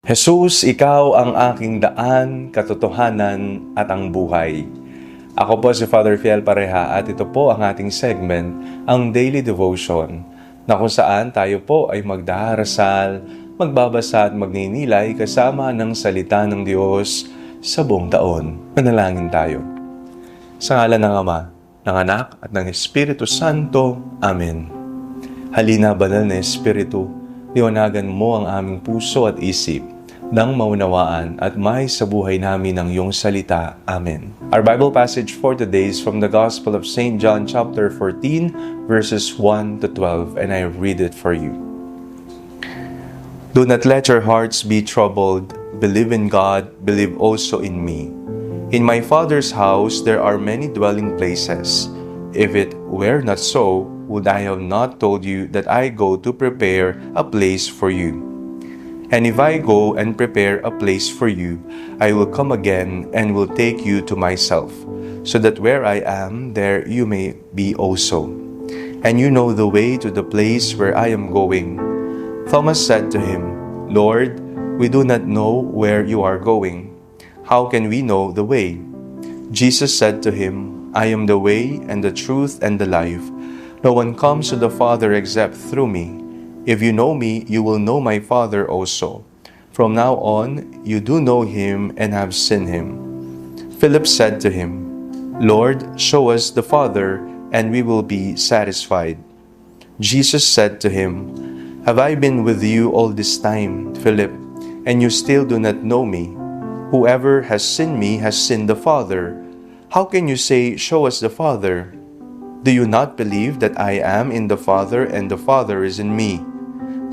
Jesus, Ikaw ang aking daan, katotohanan at ang buhay. Ako po si Father Fiel Pareha at ito po ang ating segment, ang Daily Devotion, na kung saan tayo po ay magdarasal, magbabasa at magninilay kasama ng salita ng Diyos sa buong taon. Manalangin tayo. Sa ngalan ng Ama, ng Anak at ng Espiritu Santo. Amen. Halina, banal na Espiritu, liwanagan mo ang aming puso at isip nang maunawaan at may sa buhay namin ang iyong salita. Amen. Our Bible passage for today is from the Gospel of St. John chapter 14, verses 1 to 12, and I read it for you. Do not let your hearts be troubled. Believe in God, believe also in me. In my Father's house there are many dwelling places. If it were not so, would I have not told you that I go to prepare a place for you? And if I go and prepare a place for you, I will come again and will take you to myself, so that where I am, there you may be also. And you know the way to the place where I am going. Thomas said to him, Lord, we do not know where you are going. How can we know the way? Jesus said to him, I am the way and the truth and the life. No one comes to the Father except through me. If you know me, you will know my Father also. From now on, you do know him and have seen him. Philip said to him, Lord, show us the Father, and we will be satisfied. Jesus said to him, Have I been with you all this time, Philip, and you still do not know me? Whoever has seen me has seen the Father. How can you say, Show us the Father? Do you not believe that I am in the Father and the Father is in me?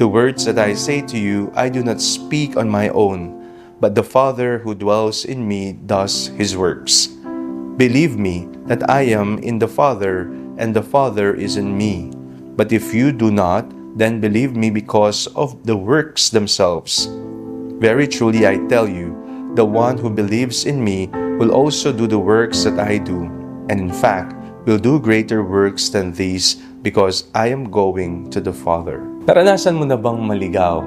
The words that I say to you, I do not speak on my own, but the Father who dwells in me does his works. Believe me that I am in the Father and the Father is in me. But if you do not, then believe me because of the works themselves. Very truly I tell you, the one who believes in me will also do the works that I do, and in fact, will do greater works than these because I am going to the Father. Naranasan mo na bang maligaw?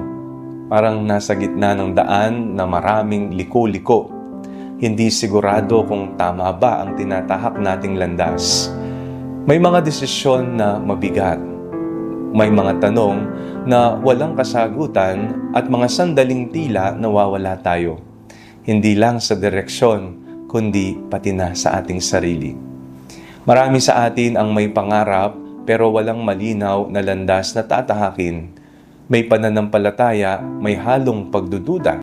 Parang nasa gitna ng daan na maraming liko-liko. Hindi sigurado kung tama ba ang tinatahak nating landas. May mga desisyon na mabigat. May mga tanong na walang kasagutan at mga sandaling tila nawawala tayo. Hindi lang sa direksyon, kundi pati na sa ating sarili. Marami sa atin ang may pangarap pero walang malinaw na landas na tatahakin. May pananampalataya, may halong pagdududa.